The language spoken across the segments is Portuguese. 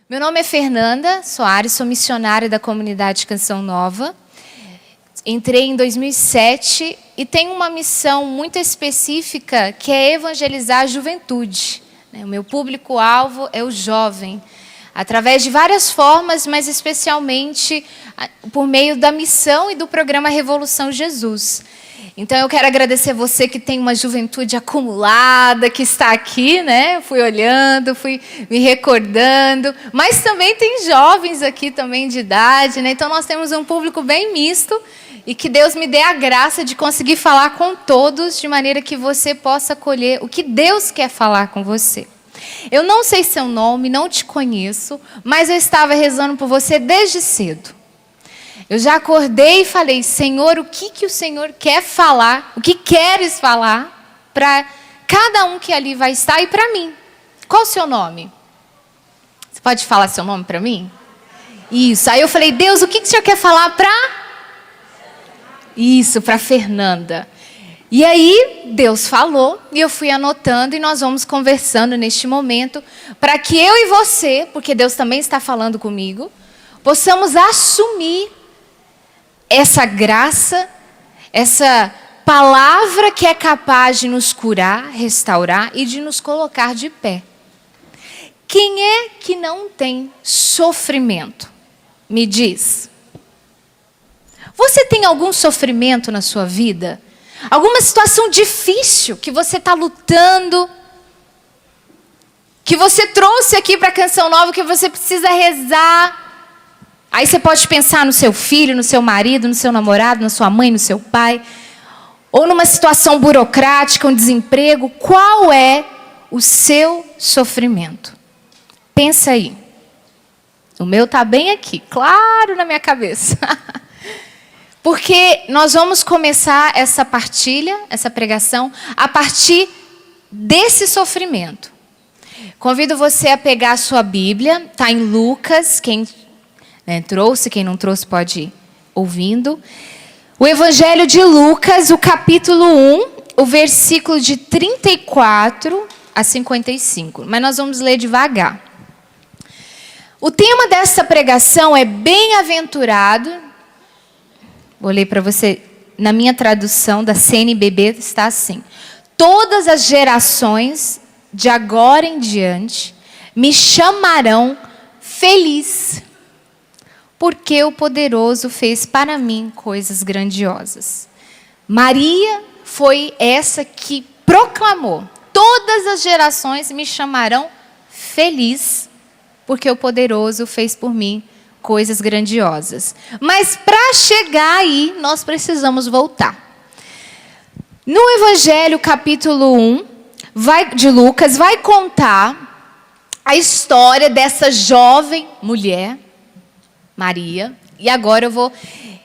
Meu nome é Fernanda Soares, sou missionária da comunidade Canção Nova. Entrei em 2007 e tenho uma missão muito específica que é evangelizar a juventude. O meu público-alvo é o jovem, através de várias formas, mas especialmente por meio da missão e do programa Revolução Jesus. Então eu quero agradecer você que tem uma juventude acumulada, que está aqui, né? Fui olhando, fui me recordando, mas também tem jovens aqui também de idade, né? Então nós temos um público bem misto e que Deus me dê a graça de conseguir falar com todos de maneira que você possa colher o que Deus quer falar com você. Eu não sei seu nome, não te conheço, mas eu estava rezando por você desde cedo. Eu já acordei e falei, Senhor, o que o Senhor quer falar, o que queres falar para cada um que ali vai estar e para mim. Qual o seu nome? Você pode falar seu nome para mim? Isso, aí eu falei, Deus, o que o Senhor quer falar para... Isso, para Fernanda. E aí, Deus falou, e eu fui anotando, e nós vamos conversando neste momento, para que eu e você, porque Deus também está falando comigo, possamos assumir essa graça, essa palavra que é capaz de nos curar, restaurar e de nos colocar de pé. Quem é que não tem sofrimento? Me diz. Você tem algum sofrimento na sua vida? Alguma situação difícil que você está lutando? Que você trouxe aqui para a Canção Nova, que você precisa rezar? Aí você pode pensar no seu filho, no seu marido, no seu namorado, na sua mãe, no seu pai. Ou numa situação burocrática, um desemprego. Qual é o seu sofrimento? Pensa aí. O meu está bem aqui, claro na minha cabeça. Porque nós vamos começar essa partilha, essa pregação, a partir desse sofrimento. Convido você a pegar a sua Bíblia, está em Lucas, quem trouxe, quem não trouxe pode ir ouvindo. O Evangelho de Lucas, o capítulo 1, o versículo de 34 a 55. Mas nós vamos ler devagar. O tema dessa pregação é bem-aventurado. Vou ler para você, na minha tradução da CNBB está assim. Todas as gerações, de agora em diante, me chamarão feliz, porque o poderoso fez para mim coisas grandiosas. Maria foi essa que proclamou, todas as gerações me chamarão feliz, porque o poderoso fez por mim coisas grandiosas. Mas para chegar aí, nós precisamos voltar. No Evangelho, capítulo 1, de Lucas, vai contar a história dessa jovem mulher, Maria. E agora eu vou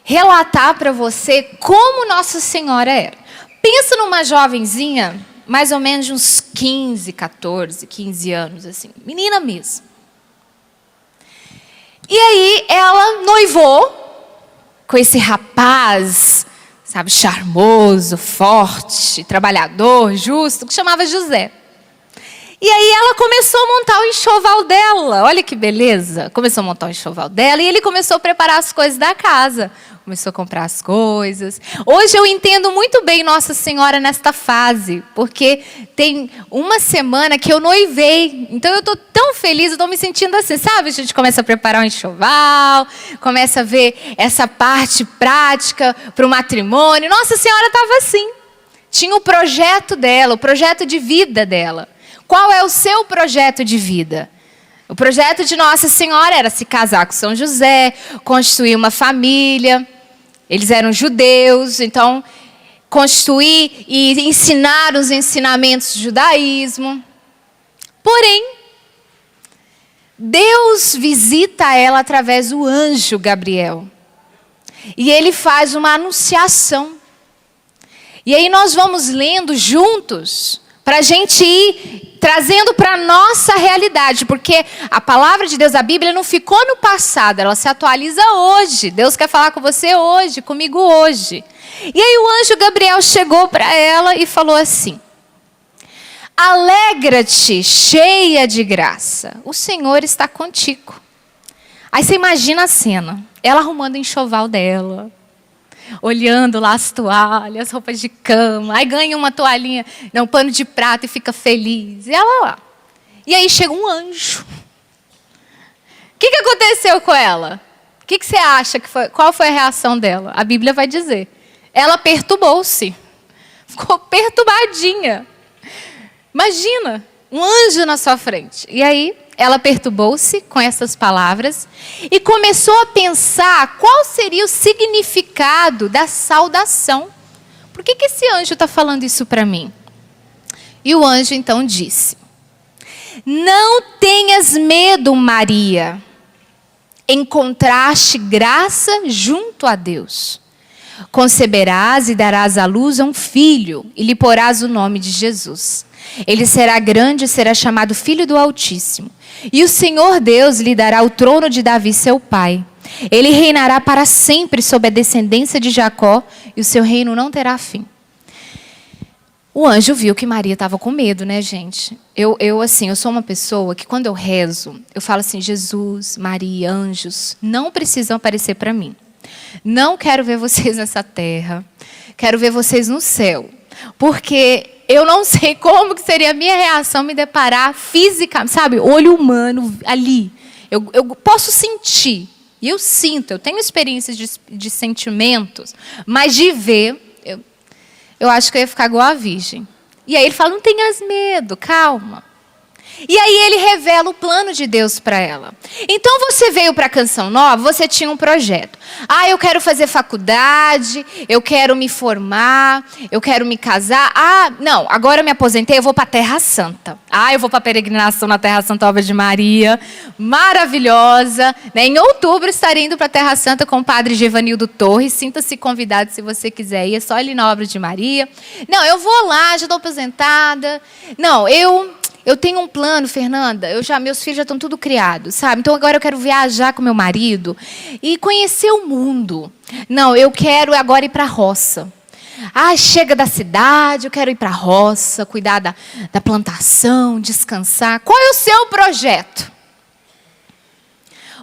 relatar para você como Nossa Senhora era. Pensa numa jovenzinha, mais ou menos de uns 15, 14, 15 anos, assim, menina mesmo. E aí ela noivou com esse rapaz, sabe, charmoso, forte, trabalhador, justo, que chamava José. E aí ela começou a montar o enxoval dela. Olha que beleza. Começou a montar o enxoval dela e ele começou a preparar as coisas da casa. Começou a comprar as coisas. Hoje eu entendo muito bem Nossa Senhora nesta fase, porque tem uma semana que eu noivei. Então eu estou tão feliz, eu estou me sentindo assim, sabe? A gente começa a preparar um enxoval, começa a ver essa parte prática para o matrimônio. Nossa Senhora estava assim. Tinha o projeto dela, o projeto de vida dela. Qual é o seu projeto de vida? O projeto de Nossa Senhora era se casar com São José, constituir uma família. Eles eram judeus, então constituir e ensinar os ensinamentos do judaísmo. Porém, Deus visita ela através do anjo Gabriel. E ele faz uma anunciação. E aí nós vamos lendo juntos, para a gente ir trazendo para a nossa realidade. Porque a palavra de Deus, a Bíblia, não ficou no passado, ela se atualiza hoje. Deus quer falar com você hoje, comigo hoje. E aí o anjo Gabriel chegou para ela e falou assim: alegra-te, cheia de graça, o Senhor está contigo. Aí você imagina a cena, ela arrumando o enxoval dela, olhando lá as toalhas, as roupas de cama, aí ganha uma toalhinha, um pano de prata e fica feliz. E ela lá. E aí chega um anjo. O que aconteceu com ela? O que você acha que foi? Qual foi a reação dela? A Bíblia vai dizer. Ela perturbou-se. Ficou perturbadinha. Imagina, um anjo na sua frente. E aí, ela perturbou-se com essas palavras e começou a pensar qual seria o significado da saudação. Por que esse anjo está falando isso para mim? E o anjo então disse: não tenhas medo, Maria. Encontraste graça junto a Deus. Conceberás e darás à luz a um filho, e lhe porás o nome de Jesus. Ele será grande e será chamado Filho do Altíssimo. E o Senhor Deus lhe dará o trono de Davi, seu pai. Ele reinará para sempre sobre a descendência de Jacó, e o seu reino não terá fim. O anjo viu que Maria estava com medo, né, gente? Eu sou uma pessoa que quando eu rezo, eu falo assim: Jesus, Maria, anjos, não precisam aparecer para mim. Não quero ver vocês nessa terra. Quero ver vocês no céu. Porque eu não sei como que seria a minha reação me deparar fisicamente, sabe? Olho humano ali. Eu posso sentir. E eu sinto, eu tenho experiências de sentimentos, mas de ver, eu acho que eu ia ficar igual a virgem. E aí ele fala: não tenhas medo, calma. E aí ele revela o plano de Deus para ela. Então você veio para a Canção Nova, você tinha um projeto. Eu quero fazer faculdade, eu quero me formar, eu quero me casar. Não, agora eu me aposentei, eu vou para a Terra Santa. Eu vou para a peregrinação na Terra Santa Obra de Maria, maravilhosa. Em outubro estarei indo para a Terra Santa com o padre Gevanildo Torres. Sinta-se convidado se você quiser ir, é só ir na Obra de Maria. Não, eu vou lá, já estou aposentada. Não, eu tenho um plano, Fernanda, meus filhos já estão tudo criados, sabe? Então agora eu quero viajar com meu marido e conhecer o mundo. Não, eu quero agora ir para a roça. Chega da cidade, eu quero ir para a roça, cuidar da plantação, descansar. Qual é o seu projeto?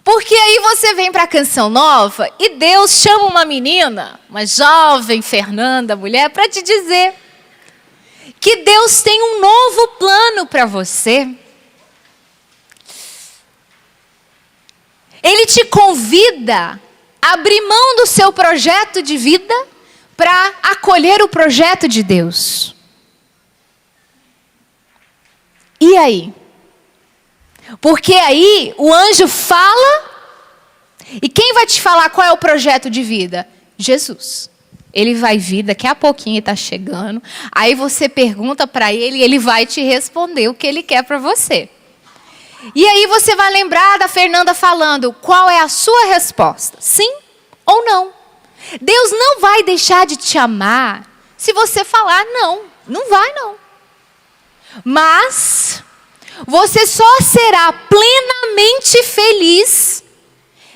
Porque aí você vem para a Canção Nova e Deus chama uma menina, uma jovem Fernanda, mulher, para te dizer que Deus tem um novo plano para você. Ele te convida a abrir mão do seu projeto de vida para acolher o projeto de Deus. E aí? Porque aí o anjo fala, e quem vai te falar qual é o projeto de vida? Jesus. Ele vai vir, daqui a pouquinho ele está chegando. Aí você pergunta para ele e ele vai te responder o que ele quer para você. E aí você vai lembrar da Fernanda falando, qual é a sua resposta? Sim ou não? Deus não vai deixar de te amar se você falar não. Não vai não. Mas você só será plenamente feliz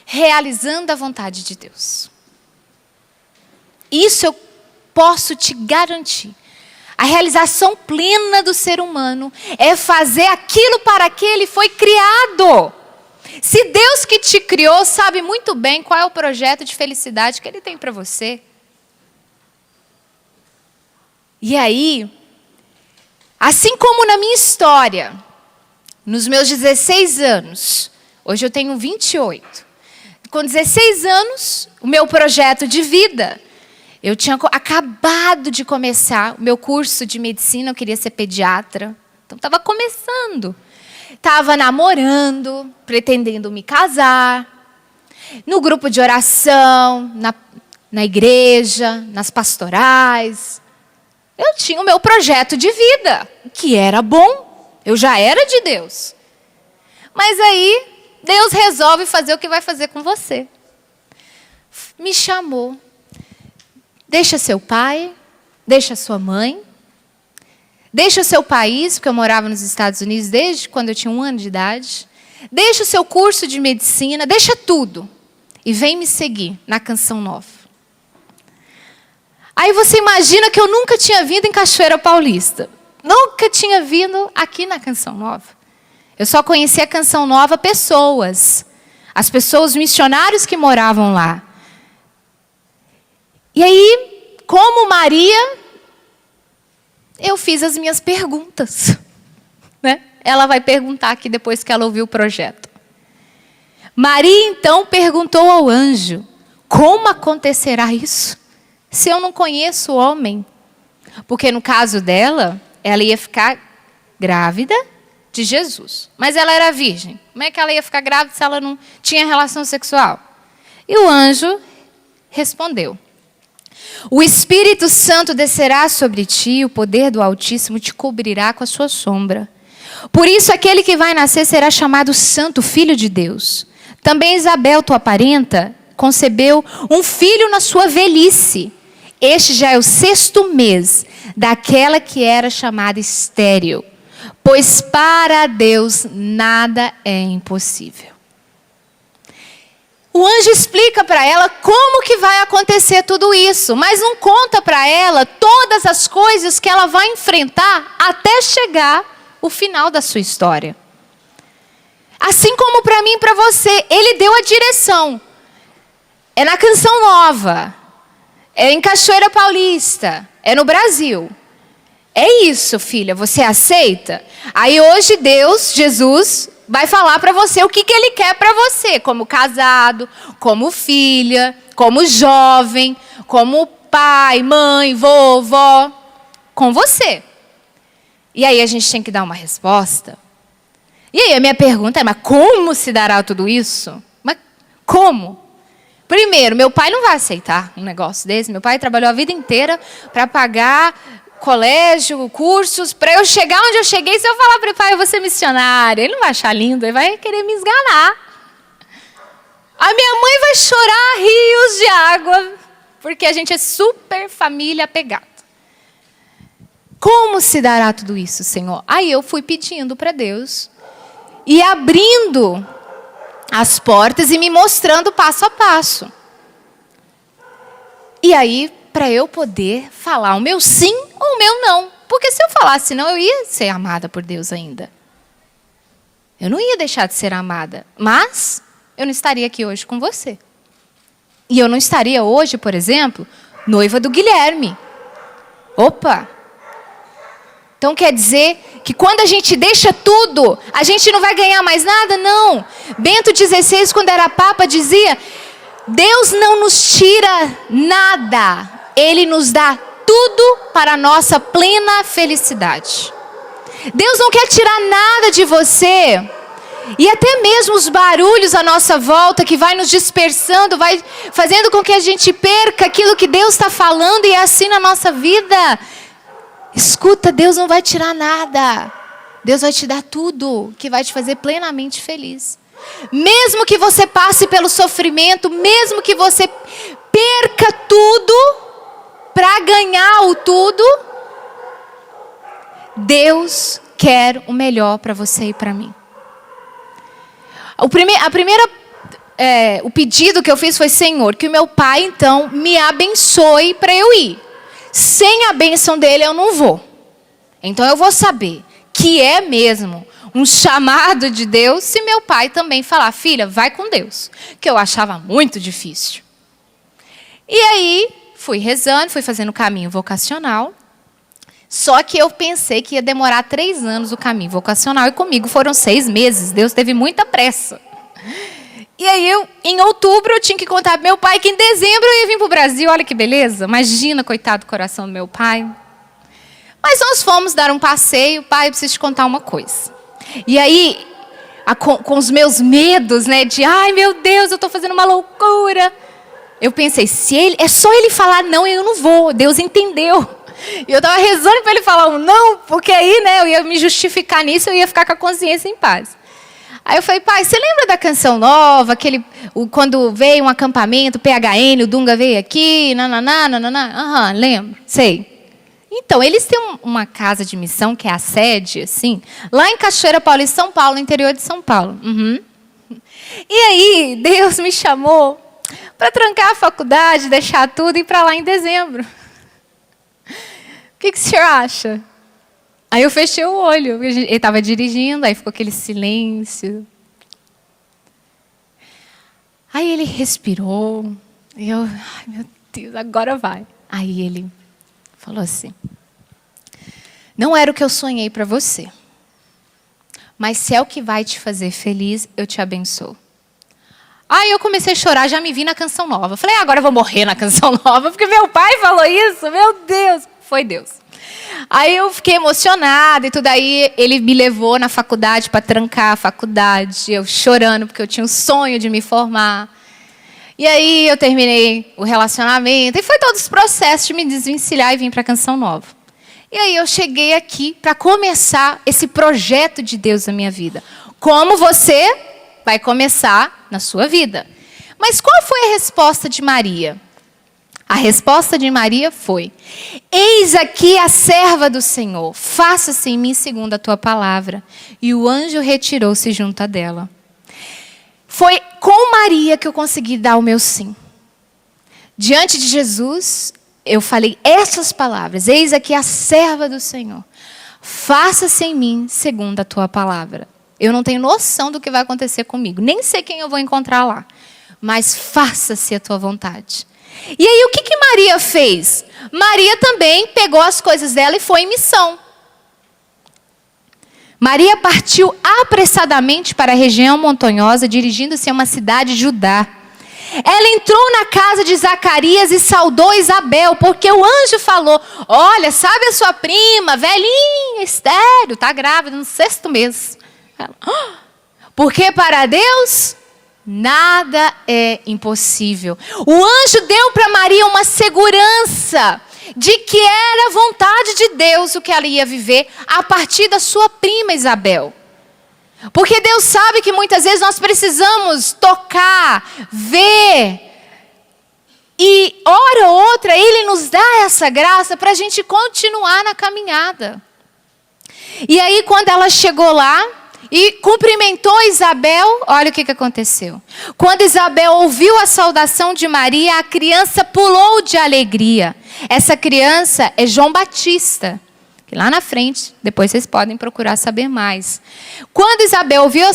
realizando a vontade de Deus. Isso eu posso te garantir. A realização plena do ser humano é fazer aquilo para que ele foi criado. Se Deus que te criou sabe muito bem qual é o projeto de felicidade que Ele tem para você. E aí, assim como na minha história, nos meus 16 anos, hoje eu tenho 28. Com 16 anos, o meu projeto de vida, eu tinha acabado de começar o meu curso de medicina, eu queria ser pediatra. Então, estava começando. Estava namorando, pretendendo me casar. No grupo de oração, na igreja, nas pastorais. Eu tinha o meu projeto de vida, que era bom. Eu já era de Deus. Mas aí, Deus resolve fazer o que vai fazer com você. Me chamou. Deixa seu pai, deixa sua mãe, deixa o seu país, porque eu morava nos Estados Unidos desde quando eu tinha 1 ano de idade. Deixa o seu curso de medicina, deixa tudo. E vem me seguir na Canção Nova. Aí você imagina que eu nunca tinha vindo em Cachoeira Paulista. Nunca tinha vindo aqui na Canção Nova. Eu só conhecia a Canção Nova pessoas. As pessoas, os missionários que moravam lá. E aí, como Maria, eu fiz as minhas perguntas. Né? Ela vai perguntar aqui depois que ela ouviu o projeto. Maria, então, perguntou ao anjo: como acontecerá isso, se eu não conheço o homem? Porque no caso dela, ela ia ficar grávida de Jesus. Mas ela era virgem. Como é que ela ia ficar grávida se ela não tinha relação sexual? E o anjo respondeu: o Espírito Santo descerá sobre ti, e o poder do Altíssimo te cobrirá com a sua sombra. Por isso, aquele que vai nascer será chamado Santo, Filho de Deus. Também Isabel, tua parenta, concebeu um filho na sua velhice. Este já é o 6º mês daquela que era chamada estéril. Pois para Deus nada é impossível. O anjo explica para ela como que vai acontecer tudo isso, mas não conta para ela todas as coisas que ela vai enfrentar até chegar o final da sua história. Assim como para mim e para você, ele deu a direção. É na Canção Nova, é em Cachoeira Paulista, é no Brasil. É isso, filha, você aceita? Aí hoje Deus, Jesus, vai falar para você o que ele quer para você, como casado, como filha, como jovem, como pai, mãe, vovó, com você. E aí a gente tem que dar uma resposta. E aí a minha pergunta é, mas como se dará tudo isso? Mas como? Primeiro, meu pai não vai aceitar um negócio desse. Meu pai trabalhou a vida inteira para pagar colégio, cursos, para eu chegar onde eu cheguei. Se eu falar para o pai, eu vou ser missionária, ele não vai achar lindo, ele vai querer me esganar. A minha mãe vai chorar rios de água, porque a gente é super família apegada. Como se dará tudo isso, Senhor? Aí eu fui pedindo para Deus e abrindo as portas e me mostrando passo a passo. E aí, para eu poder falar o meu sim ou o meu não. Porque se eu falasse não, eu ia ser amada por Deus ainda. Eu não ia deixar de ser amada. Mas eu não estaria aqui hoje com você. E eu não estaria hoje, por exemplo, noiva do Guilherme. Opa! Então quer dizer que quando a gente deixa tudo, a gente não vai ganhar mais nada? Não. Bento XVI, quando era papa, dizia: Deus não nos tira nada. Ele nos dá tudo para a nossa plena felicidade. Deus não quer tirar nada de você. E até mesmo os barulhos à nossa volta, que vai nos dispersando, vai fazendo com que a gente perca aquilo que Deus está falando, e é assim na nossa vida. Escuta, Deus não vai tirar nada. Deus vai te dar tudo, que vai te fazer plenamente feliz. Mesmo que você passe pelo sofrimento, mesmo que você perca tudo para ganhar o tudo, Deus quer o melhor para você e para mim. O pedido que eu fiz foi: Senhor, que o meu pai então me abençoe para eu ir. Sem a bênção dele eu não vou. Então eu vou saber que é mesmo um chamado de Deus se meu pai também falar: filha, vai com Deus. Que eu achava muito difícil. E aí fui rezando, fui fazendo o caminho vocacional. Só que eu pensei que ia demorar 3 anos o caminho vocacional, e comigo foram 6 meses. Deus teve muita pressa. E aí, em outubro, eu tinha que contar para meu pai que em dezembro eu ia vir para o Brasil. Olha que beleza. Imagina, coitado do coração do meu pai. Mas nós fomos dar um passeio. Pai, eu preciso te contar uma coisa. E aí, com os meus medos, né, de, ai meu Deus, eu estou fazendo uma loucura. Eu pensei, é só ele falar não, eu não vou. Deus entendeu. E eu estava rezando para ele falar um não, porque aí, né, eu ia me justificar nisso, eu ia ficar com a consciência em paz. Aí eu falei: pai, você lembra da Canção Nova, quando veio um acampamento, PHN, o Dunga veio aqui, nananá, nananá? Lembro, sei. Então, eles têm uma casa de missão, que é a sede, assim, lá em Cachoeira Paulista, São Paulo, no interior de São Paulo. E aí, Deus me chamou para trancar a faculdade, deixar tudo e ir para lá em dezembro. O que o senhor acha? Aí eu fechei o olho, ele estava dirigindo, aí ficou aquele silêncio. Aí ele respirou, e eu, ai meu Deus, agora vai. Aí ele falou assim, não era o que eu sonhei para você, mas se é o que vai te fazer feliz, eu te abençoo. Aí eu comecei a chorar, já me vi na Canção Nova. Falei, agora eu vou morrer na Canção Nova, porque meu pai falou isso, meu Deus, foi Deus. Aí eu fiquei emocionada e tudo, aí ele me levou na faculdade para trancar a faculdade, eu chorando porque eu tinha um sonho de me formar. E aí eu terminei o relacionamento e foi todos os processos de me desvencilhar e vir para a Canção Nova. E aí eu cheguei aqui para começar esse projeto de Deus na minha vida. Como você vai começar na sua vida. Mas qual foi a resposta de Maria? A resposta de Maria foi, eis aqui a serva do Senhor, faça-se em mim segundo a tua palavra. E o anjo retirou-se junto a dela. Foi com Maria que eu consegui dar o meu sim. Diante de Jesus, eu falei essas palavras, eis aqui a serva do Senhor, faça-se em mim segundo a tua palavra. Eu não tenho noção do que vai acontecer comigo, nem sei quem eu vou encontrar lá, mas faça-se a tua vontade. E aí o que Maria fez? Maria também pegou as coisas dela e foi em missão. Maria partiu apressadamente para a região montanhosa, dirigindo-se a uma cidade de Judá. Ela entrou na casa de Zacarias e saudou Isabel, porque o anjo falou, olha, sabe a sua prima, velhinha, estéril, está grávida no 6º mês. Ela, porque para Deus nada é impossível. O anjo deu para Maria uma segurança de que era vontade de Deus o que ela ia viver a partir da sua prima Isabel. Porque Deus sabe que muitas vezes nós precisamos tocar, ver. E hora ou outra Ele nos dá essa graça para a gente continuar na caminhada. E aí quando ela chegou lá, e cumprimentou Isabel, olha o que aconteceu. Quando Isabel ouviu a saudação de Maria, a criança pulou de alegria. Essa criança é João Batista. Que lá na frente, depois vocês podem procurar saber mais. Quando Isabel ouviu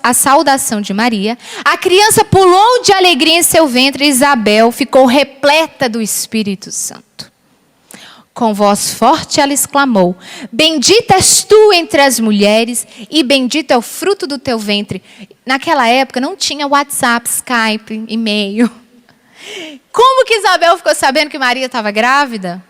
a saudação de Maria, a criança pulou de alegria em seu ventre e Isabel ficou repleta do Espírito Santo. Com voz forte ela exclamou, bendita és tu entre as mulheres e bendito é o fruto do teu ventre. Naquela época não tinha WhatsApp, Skype, e-mail. Como que Isabel ficou sabendo que Maria estava grávida?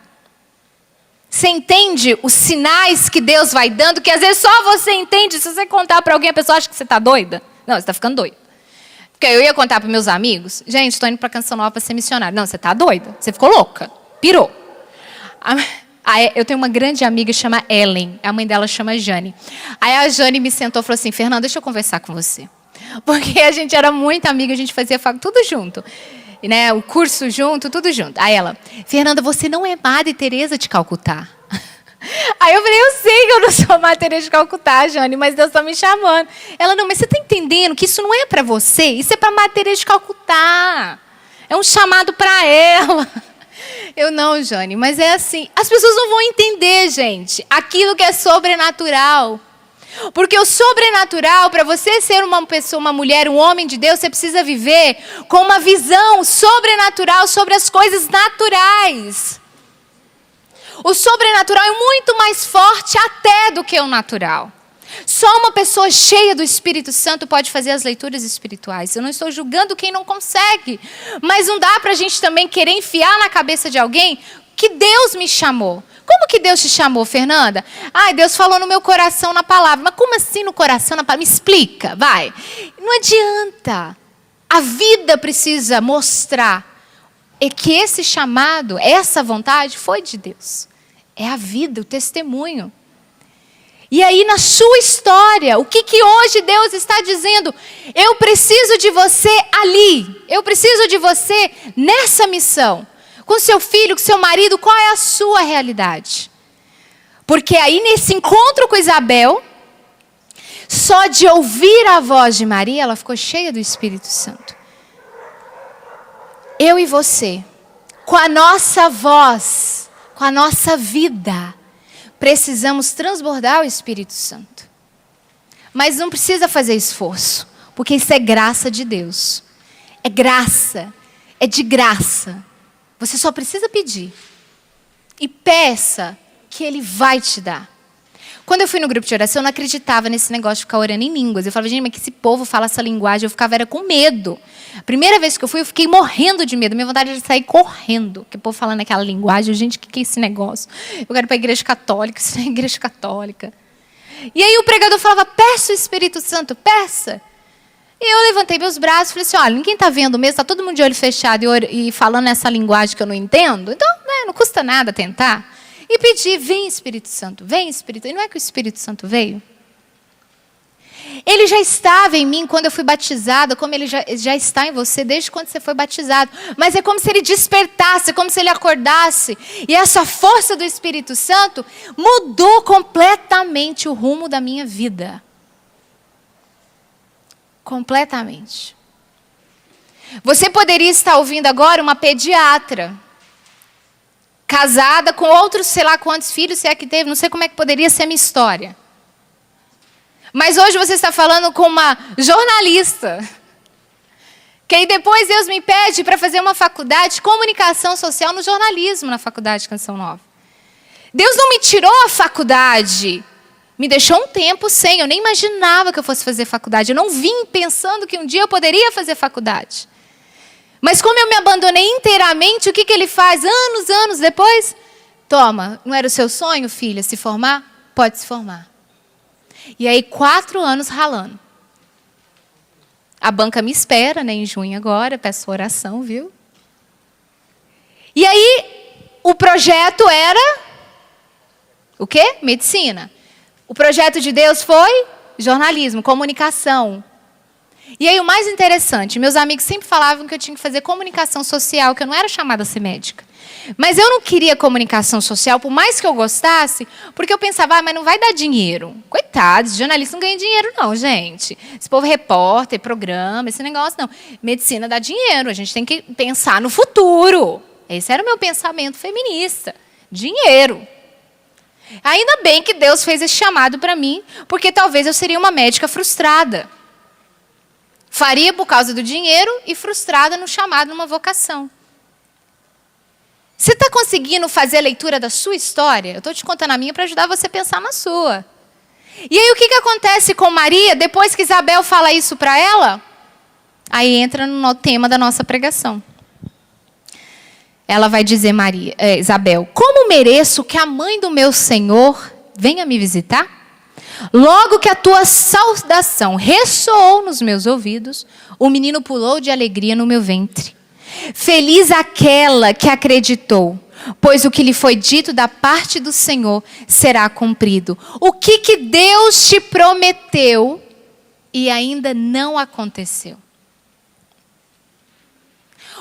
Você entende os sinais que Deus vai dando, que às vezes só você entende. Se você contar para alguém, a pessoa acha que você está doida. Não, você está ficando doida. Porque eu ia contar para meus amigos, gente, estou indo para a Canção Nova para ser missionária. Não, você está doida, você ficou louca, pirou. Eu tenho uma grande amiga que chama Ellen, a mãe dela chama Jane. Aí a Jane me sentou e falou assim, Fernanda, deixa eu conversar com você. Porque a gente era muito amiga, a gente fazia tudo junto. Né? O curso junto, tudo junto. Aí ela, Fernanda, você não é Madre Teresa de Calcutá. Aí eu falei, eu sei que eu não sou Madre Teresa de Calcutá, Jane, mas Deus está me chamando. Ela, não, mas você está entendendo que isso não é para você, isso é para Madre Teresa de Calcutá. É um chamado para ela. Eu não, Jane, mas é assim. As pessoas não vão entender, gente, aquilo que é sobrenatural. Porque o sobrenatural, para você ser uma pessoa, uma mulher, um homem de Deus, você precisa viver com uma visão sobrenatural sobre as coisas naturais. O sobrenatural é muito mais forte até do que o natural. Só uma pessoa cheia do Espírito Santo pode fazer as leituras espirituais. Eu não estou julgando quem não consegue. Mas não dá para a gente também querer enfiar na cabeça de alguém que Deus me chamou. Como que Deus te chamou, Fernanda? Deus falou no meu coração na palavra. Mas como assim no coração na palavra? Me explica, vai. Não adianta. A vida precisa mostrar que esse chamado, essa vontade foi de Deus. É a vida, o testemunho. E aí na sua história, o que hoje Deus está dizendo? Eu preciso de você ali. Eu preciso de você nessa missão. Com seu filho, com seu marido, qual é a sua realidade? Porque aí nesse encontro com Isabel, só de ouvir a voz de Maria, ela ficou cheia do Espírito Santo. Eu e você, com a nossa voz, com a nossa vida, precisamos transbordar o Espírito Santo. Mas não precisa fazer esforço, porque isso é graça de Deus. É graça, é de graça. Você só precisa pedir. E peça que Ele vai te dar. Quando eu fui no grupo de oração, eu não acreditava nesse negócio de ficar orando em línguas. Eu falava, gente, mas que esse povo fala essa linguagem? Eu ficava era com medo. A primeira vez que eu fui, eu fiquei morrendo de medo. Minha vontade era de sair correndo. Porque o povo falando aquela linguagem. Gente, o que é esse negócio? Eu quero ir para a igreja católica. Isso não é igreja católica. E aí o pregador falava, peça o Espírito Santo, peça. E eu levantei meus braços e falei assim, olha, ninguém está vendo mesmo, está todo mundo de olho fechado e falando essa linguagem que eu não entendo. Então, né, não custa nada tentar. E pedi, vem Espírito Santo, vem Espírito. E não é que o Espírito Santo veio? Ele já estava em mim quando eu fui batizada, como ele já está em você desde quando você foi batizado. Mas é como se ele despertasse, como se ele acordasse. E essa força do Espírito Santo mudou completamente o rumo da minha vida. Completamente. Você poderia estar ouvindo agora uma pediatra, casada com outros, sei lá quantos filhos, se é que teve, não sei como é que poderia ser a minha história. Mas hoje você está falando com uma jornalista, que aí depois Deus me pede para fazer uma faculdade de comunicação social no jornalismo na faculdade de Canção Nova. Deus não me tirou a faculdade, me deixou um tempo sem, eu nem imaginava que eu fosse fazer faculdade, eu não vim pensando que um dia eu poderia fazer faculdade. Mas como eu me abandonei inteiramente, o que Ele faz? Anos depois, toma, não era o seu sonho, filha, se formar? Pode se formar. E aí 4 anos ralando. A banca me espera, né, em junho agora, peço oração, viu? E aí o projeto era o quê? Medicina. O projeto de Deus foi jornalismo, comunicação. E aí o mais interessante, meus amigos sempre falavam que eu tinha que fazer comunicação social, que eu não era chamada a ser médica. Mas eu não queria comunicação social, por mais que eu gostasse, porque eu pensava, mas não vai dar dinheiro. Coitados, jornalista não ganha dinheiro não, gente. Esse povo é repórter, programa, esse negócio não. Medicina dá dinheiro, a gente tem que pensar no futuro. Esse era o meu pensamento feminista. Dinheiro. Ainda bem que Deus fez esse chamado para mim, porque talvez eu seria uma médica frustrada. Faria por causa do dinheiro e frustrada no chamado, numa vocação. Você está conseguindo fazer a leitura da sua história? Eu estou te contando a minha para ajudar você a pensar na sua. E aí o que acontece com Maria, depois que Isabel fala isso para ela? Aí entra no tema da nossa pregação. Ela vai dizer, Isabel, como mereço que a mãe do meu Senhor venha me visitar? Logo que a tua saudação ressoou nos meus ouvidos, o menino pulou de alegria no meu ventre. Feliz aquela que acreditou, pois o que lhe foi dito da parte do Senhor será cumprido. O que Deus te prometeu e ainda não aconteceu?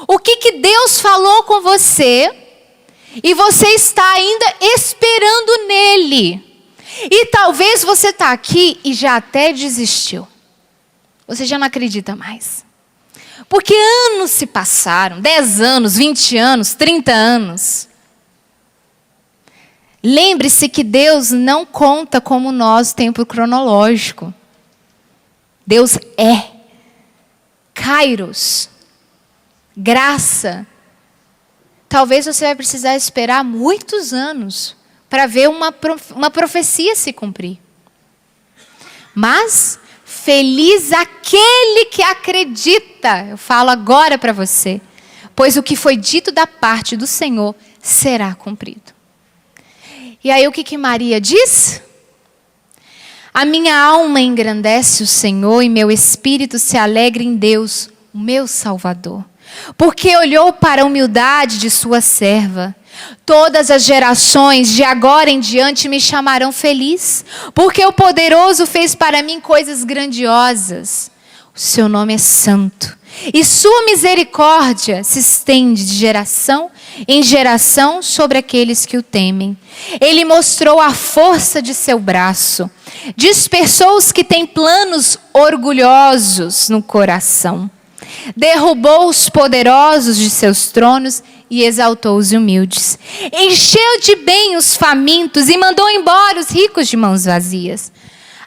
O que Deus falou com você e você está ainda esperando nele? E talvez você está aqui e já até desistiu. Você já não acredita mais. Porque anos se passaram, 10 anos, 20 anos, 30 anos. Lembre-se que Deus não conta como nós o tempo cronológico. Deus é. Kairos. Graça. Talvez você vai precisar esperar muitos anos para ver uma profecia se cumprir. Mas, feliz aquele que acredita, eu falo agora para você, pois o que foi dito da parte do Senhor será cumprido. E aí o que Maria diz? A minha alma engrandece o Senhor e meu espírito se alegra em Deus, o meu Salvador. Porque olhou para a humildade de sua serva. Todas as gerações de agora em diante me chamarão feliz, porque o poderoso fez para mim coisas grandiosas. O seu nome é santo, e sua misericórdia se estende de geração em geração sobre aqueles que o temem. Ele mostrou a força de seu braço, dispersou os que têm planos orgulhosos no coração. Derrubou os poderosos de seus tronos e exaltou os humildes. Encheu de bem os famintos e mandou embora os ricos de mãos vazias.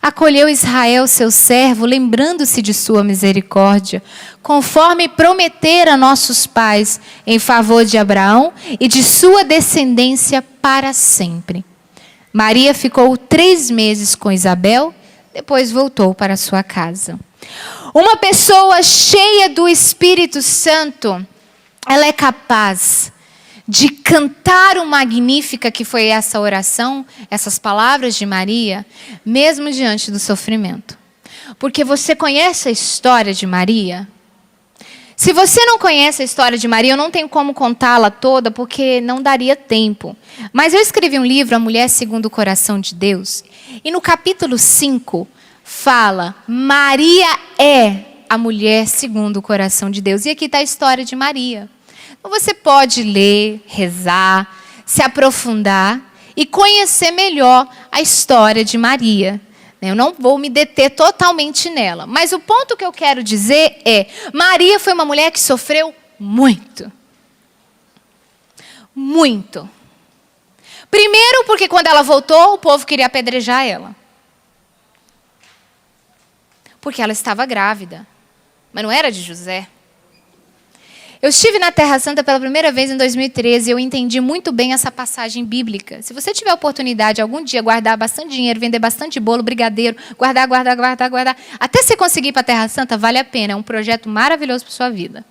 Acolheu Israel, seu servo, lembrando-se de sua misericórdia, conforme prometera a nossos pais, em favor de Abraão e de sua descendência para sempre. Maria ficou 3 meses com Isabel, depois voltou para sua casa. Uma pessoa cheia do Espírito Santo, ela é capaz de cantar o Magnífica, que foi essa oração, essas palavras de Maria, mesmo diante do sofrimento. Porque você conhece a história de Maria? Se você não conhece a história de Maria, eu não tenho como contá-la toda, porque não daria tempo. Mas eu escrevi um livro, A Mulher Segundo o Coração de Deus, e no capítulo 5 fala, Maria é a mulher segundo o coração de Deus. E aqui está a história de Maria. Então você pode ler, rezar, se aprofundar e conhecer melhor a história de Maria. Eu não vou me deter totalmente nela. Mas o ponto que eu quero dizer é, Maria foi uma mulher que sofreu muito. Muito. Primeiro porque quando ela voltou, o povo queria apedrejar ela. Porque ela estava grávida. Mas não era de José. Eu estive na Terra Santa pela primeira vez em 2013 e eu entendi muito bem essa passagem bíblica. Se você tiver a oportunidade algum dia guardar bastante dinheiro, vender bastante bolo, brigadeiro, guardar, até você conseguir ir para a Terra Santa, vale a pena. É um projeto maravilhoso para a sua vida.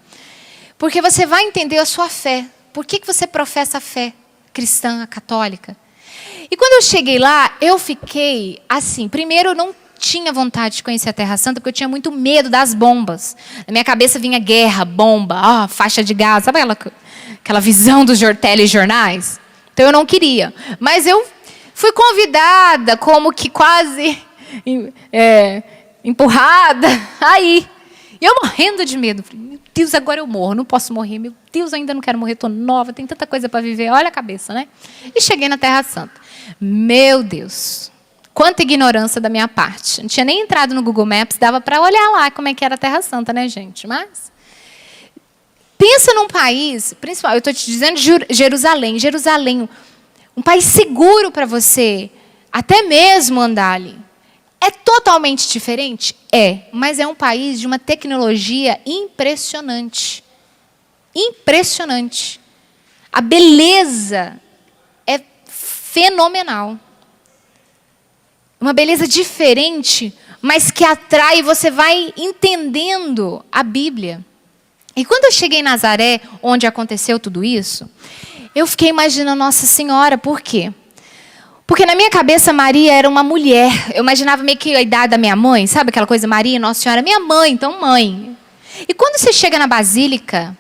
Porque você vai entender a sua fé. Por que você professa a fé cristã, católica? E quando eu cheguei lá, eu fiquei assim. Primeiro, eu não tinha vontade de conhecer a Terra Santa, porque eu tinha muito medo das bombas. Na minha cabeça vinha guerra, bomba, faixa de gás, sabe aquela visão dos telejornais? Então eu não queria. Mas eu fui convidada, como que quase empurrada, aí. E eu morrendo de medo. Falei, meu Deus, agora eu morro, não posso morrer. Meu Deus, ainda não quero morrer, estou nova, tem tanta coisa para viver. Olha a cabeça, né? E cheguei na Terra Santa. Meu Deus. Quanta ignorância da minha parte. Não tinha nem entrado no Google Maps, dava para olhar lá como é que era a Terra Santa, né, gente? Mas pensa num país, principal, eu estou te dizendo Jerusalém. Jerusalém, um país seguro para você, até mesmo andar ali. É totalmente diferente? É, mas é um país de uma tecnologia impressionante. Impressionante. A beleza é fenomenal. Uma beleza diferente, mas que atrai, você vai entendendo a Bíblia. E quando eu cheguei em Nazaré, onde aconteceu tudo isso, eu fiquei imaginando Nossa Senhora. Por quê? Porque na minha cabeça Maria era uma mulher. Eu imaginava meio que a idade da minha mãe, sabe aquela coisa, Maria, Nossa Senhora, minha mãe, então mãe. E quando você chega na Basílica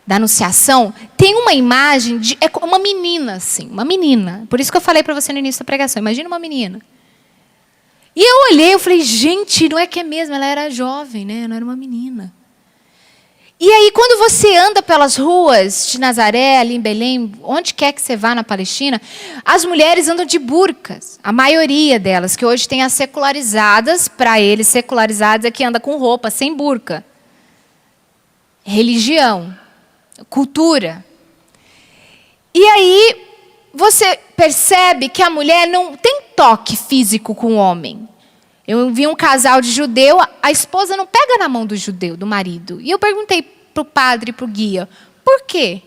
da Anunciação, tem uma imagem de uma menina, assim, uma menina. Por isso que eu falei para você no início da pregação, imagina uma menina. E eu olhei, eu falei, gente, não é que é mesmo, ela era jovem, né? Não era uma menina. E aí, quando você anda pelas ruas de Nazaré, ali em Belém, onde quer que você vá na Palestina, as mulheres andam de burcas. A maioria delas, que hoje tem as secularizadas, para eles, secularizadas é que anda com roupa, sem burca. Religião, cultura. E aí, você percebe que a mulher não tem toque físico com o homem. Eu vi um casal de judeu, a esposa não pega na mão do judeu, do marido. E eu perguntei para o padre, para o guia, por quê?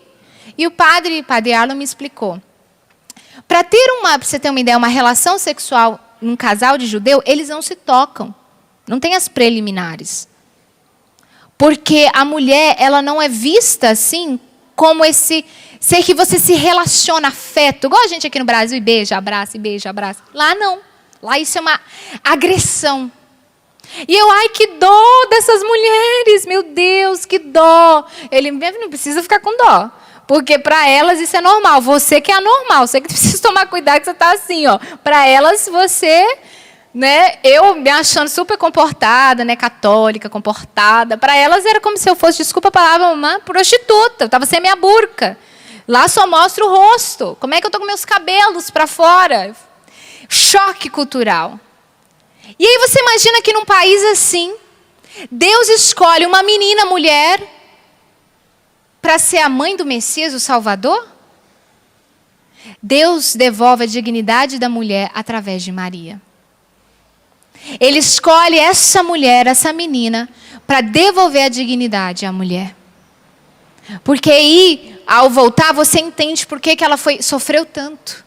E o padre Arlo me explicou. Para você ter uma ideia, uma relação sexual num casal de judeu, eles não se tocam. Não tem as preliminares. Porque a mulher, ela não é vista assim como esse ser que você se relaciona, afeto. Igual a gente aqui no Brasil, e beija, abraça, e beija, abraça. Lá não. Lá isso é uma agressão. E eu, ai, que dó dessas mulheres. Meu Deus, que dó. Ele não precisa ficar com dó. Porque para elas isso é normal. Você que é anormal. Você que precisa tomar cuidado que você está assim, ó. Para elas, você, né? Eu me achando super comportada, né? Católica, comportada. Para elas era como se eu fosse, desculpa a palavra, uma prostituta. Eu estava sem a minha burca. Lá só mostra o rosto. Como é que eu estou com meus cabelos para fora? Choque cultural. E aí você imagina que num país assim, Deus escolhe uma menina mulher para ser a mãe do Messias, o Salvador? Deus devolve a dignidade da mulher através de Maria. Ele escolhe essa mulher, essa menina, para devolver a dignidade à mulher. Porque aí, ao voltar, você entende por que ela sofreu tanto.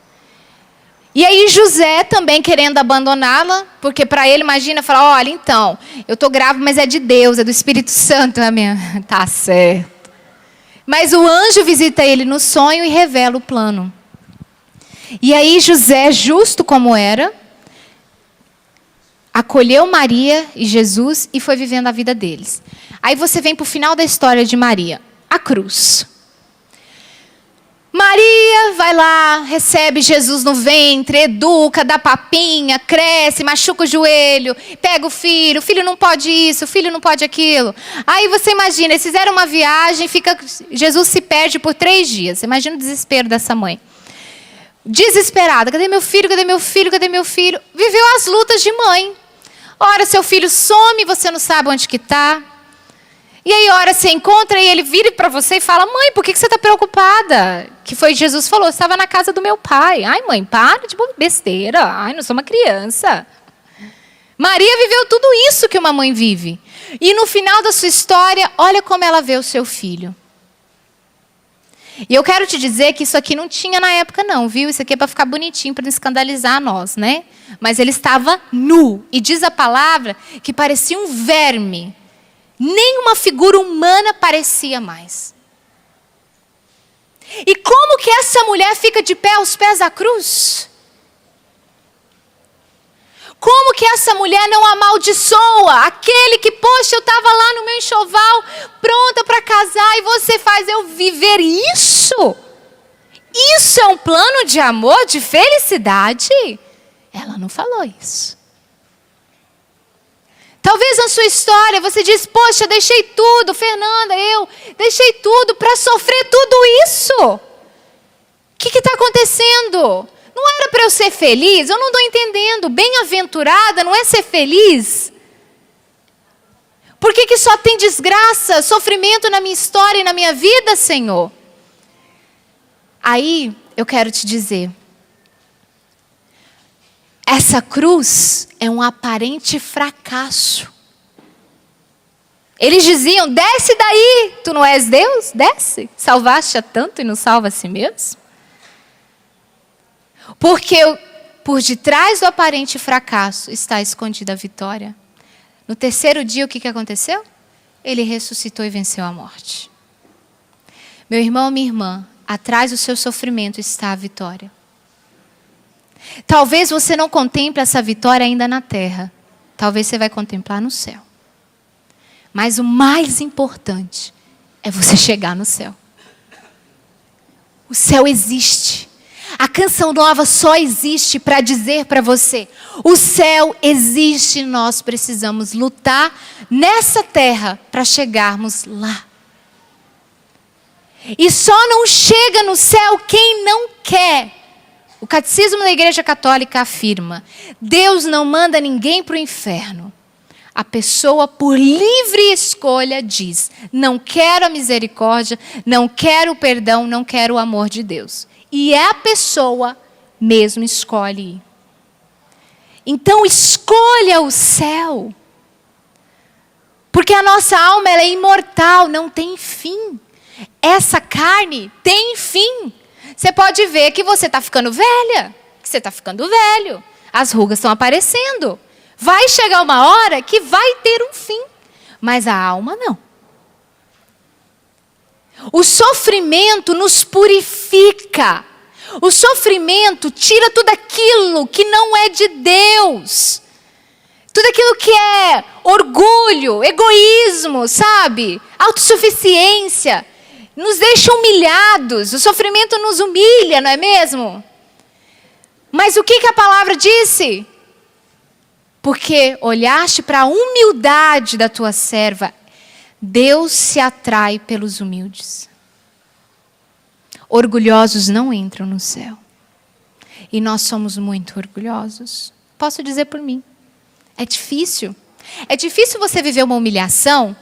E aí José também querendo abandoná-la, porque para ele, imagina, falar, olha, então, eu estou grávida, mas é de Deus, é do Espírito Santo. Tá certo. Mas o anjo visita ele no sonho e revela o plano. E aí José, justo como era, acolheu Maria e Jesus e foi vivendo a vida deles. Aí você vem para o final da história de Maria, a cruz. Maria vai lá, recebe Jesus no ventre, educa, dá papinha, cresce, machuca o joelho, pega o filho não pode isso, o filho não pode aquilo. Aí você imagina, eles fizeram uma viagem, Jesus se perde por 3 dias. Você imagina o desespero dessa mãe. Desesperada, cadê meu filho, cadê meu filho, cadê meu filho? Viveu as lutas de mãe. Ora, seu filho some, você não sabe onde que está. E aí, ora, você encontra e ele vira para você e fala, mãe, por que você está preocupada? Que foi Jesus falou, eu estava na casa do meu pai. Ai, mãe, para de besteira. Ai, não sou uma criança. Maria viveu tudo isso que uma mãe vive. E no final da sua história, olha como ela vê o seu filho. E eu quero te dizer que isso aqui não tinha na época não, viu? Isso aqui é para ficar bonitinho, para não escandalizar nós, né? Mas ele estava nu. E diz a palavra que parecia um verme. Nem uma figura humana parecia mais. E como que essa mulher fica de pé aos pés da cruz? Como que essa mulher não amaldiçoa aquele que, poxa, eu estava lá no meu enxoval, pronta para casar, e você faz eu viver isso? Isso é um plano de amor, de felicidade? Ela não falou isso. Talvez na sua história você diz, poxa, deixei tudo, Fernanda, eu deixei tudo para sofrer tudo isso. O que está acontecendo? Não era para eu ser feliz? Eu não estou entendendo. Bem-aventurada não é ser feliz? Por que só tem desgraça, sofrimento na minha história e na minha vida, Senhor? Aí eu quero te dizer, essa cruz é um aparente fracasso. Eles diziam, desce daí, tu não és Deus? Desce, salvaste a tanto e não salva a si mesmo? Porque por detrás do aparente fracasso está escondida a vitória. No 3º dia, o que aconteceu? Ele ressuscitou e venceu a morte. Meu irmão, minha irmã, atrás do seu sofrimento está a vitória. Talvez você não contemple essa vitória ainda na terra. Talvez você vai contemplar no céu. Mas o mais importante é você chegar no céu. O céu existe. A canção nova só existe para dizer para você, o céu existe, nós precisamos lutar nessa terra para chegarmos lá. E só não chega no céu quem não quer. O Catecismo da Igreja Católica afirma, Deus não manda ninguém para o inferno. A pessoa, por livre escolha, diz, não quero a misericórdia, não quero o perdão, não quero o amor de Deus. E a pessoa mesmo escolhe ir. Então escolha o céu. Porque a nossa alma ela é imortal, não tem fim. Essa carne tem fim. Você pode ver que você está ficando velha, que você está ficando velho. As rugas estão aparecendo. Vai chegar uma hora que vai ter um fim. Mas a alma não. O sofrimento nos purifica. O sofrimento tira tudo aquilo que não é de Deus. Tudo aquilo que é orgulho, egoísmo, sabe? Autossuficiência. Nos deixa humilhados. O sofrimento nos humilha, não é mesmo? Mas o que a palavra disse? Porque olhaste para a humildade da tua serva. Deus se atrai pelos humildes. Orgulhosos não entram no céu. E nós somos muito orgulhosos. Posso dizer por mim. É difícil. É difícil você viver uma humilhação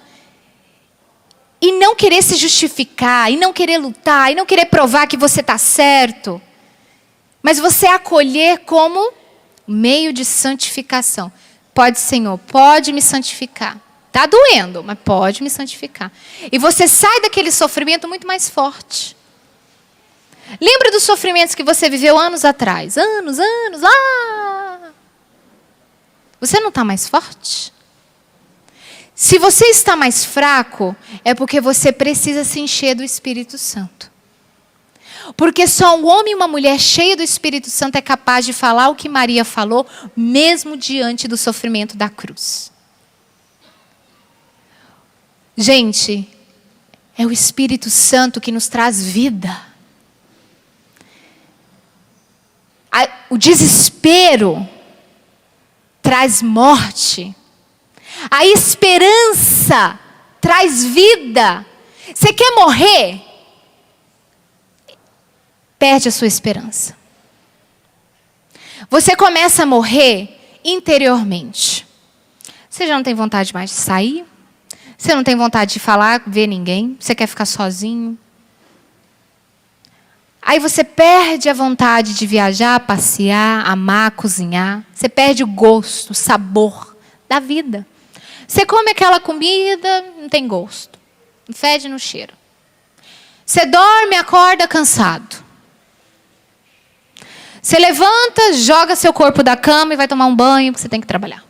e não querer se justificar, e não querer lutar, e não querer provar que você está certo, mas você acolher como meio de santificação. Pode, Senhor, pode me santificar. Está doendo, mas pode me santificar. E você sai daquele sofrimento muito mais forte. Lembra dos sofrimentos que você viveu anos atrás? Anos, lá. Você não está mais forte? Se você está mais fraco, é porque você precisa se encher do Espírito Santo. Porque só um homem e uma mulher cheia do Espírito Santo é capaz de falar o que Maria falou, mesmo diante do sofrimento da cruz. Gente, é o Espírito Santo que nos traz vida. O desespero traz morte. A esperança traz vida. Você quer morrer? Perde a sua esperança. Você começa a morrer interiormente. Você já não tem vontade mais de sair? Você não tem vontade de falar, ver ninguém? Você quer ficar sozinho? Aí você perde a vontade de viajar, passear, amar, cozinhar. Você perde o gosto, o sabor da vida. Você come aquela comida, não tem gosto. Não fede, não cheira. Você dorme, acorda cansado. Você levanta, joga seu corpo da cama e vai tomar um banho porque você tem que trabalhar.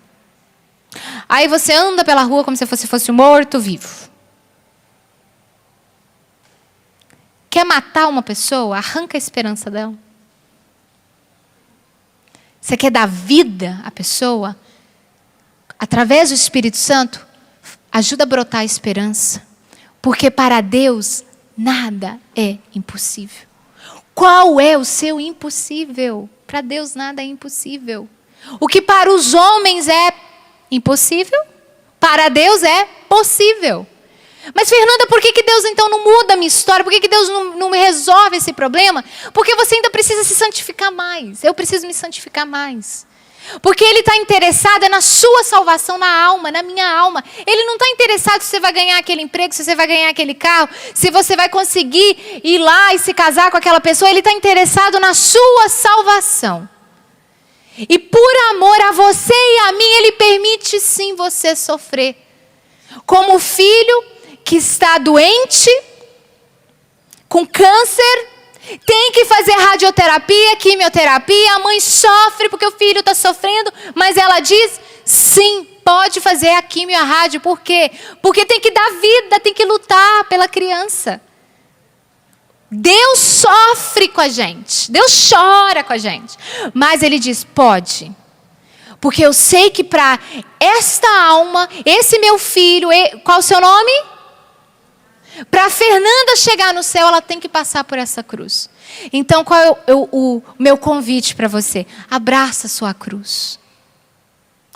Aí você anda pela rua como se fosse um morto-vivo. Quer matar uma pessoa? Arranca a esperança dela. Você quer dar vida à pessoa? Através do Espírito Santo, ajuda a brotar a esperança. Porque para Deus, nada é impossível. Qual é o seu impossível? Para Deus, nada é impossível. O que para os homens é impossível, para Deus é possível. Mas, Fernanda, por que Deus então não muda a minha história? Por que Deus não resolve esse problema? Porque você ainda precisa se santificar mais. Eu preciso me santificar mais. Porque Ele está interessado na sua salvação, na alma, na minha alma. Ele não está interessado se você vai ganhar aquele emprego, se você vai ganhar aquele carro, se você vai conseguir ir lá e se casar com aquela pessoa. Ele está interessado na sua salvação. E por amor a você e a mim, Ele permite sim você sofrer. Como o filho que está doente, com câncer, tem que fazer radioterapia, quimioterapia, a mãe sofre porque o filho está sofrendo, mas ela diz, sim, pode fazer a quimio e a rádio. Por quê? Porque tem que dar vida, tem que lutar pela criança. Deus sofre com a gente, Deus chora com a gente, mas Ele diz, pode. Porque eu sei que para esta alma, esse meu filho, qual o seu nome? Para a Fernanda chegar no céu, ela tem que passar por essa cruz. Então, qual é o meu convite para você? Abraça a sua cruz.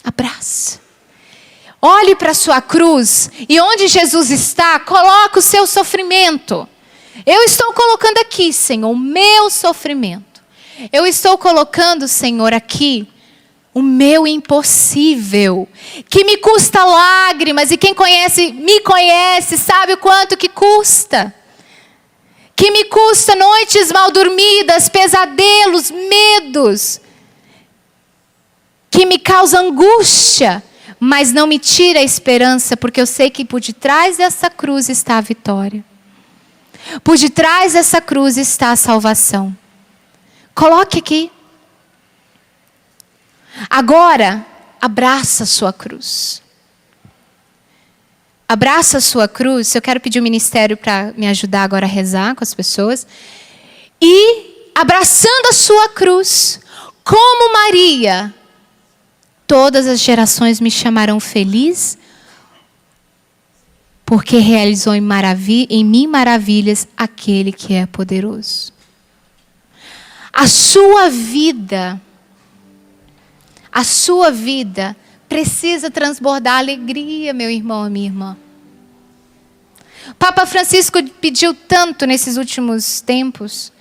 Abraça. Olhe para a sua cruz e onde Jesus está, coloca o seu sofrimento. Eu estou colocando aqui, Senhor, o meu sofrimento. Eu estou colocando, Senhor, aqui o meu impossível, que me custa lágrimas, e quem conhece, me conhece, sabe o quanto que custa. Que me custa noites mal dormidas, pesadelos, medos. Que me causa angústia, mas não me tira a esperança, porque eu sei que por detrás dessa cruz está a vitória. Por detrás dessa cruz está a salvação. Coloque aqui. Agora, abraça a sua cruz. Abraça a sua cruz. Eu quero pedir o ministério para me ajudar agora a rezar com as pessoas. E, abraçando a sua cruz, como Maria, todas as gerações me chamarão feliz, porque realizou em mim maravilhas aquele que é poderoso. A sua vida precisa transbordar alegria, meu irmão e minha irmã. Papa Francisco pediu tanto nesses últimos tempos.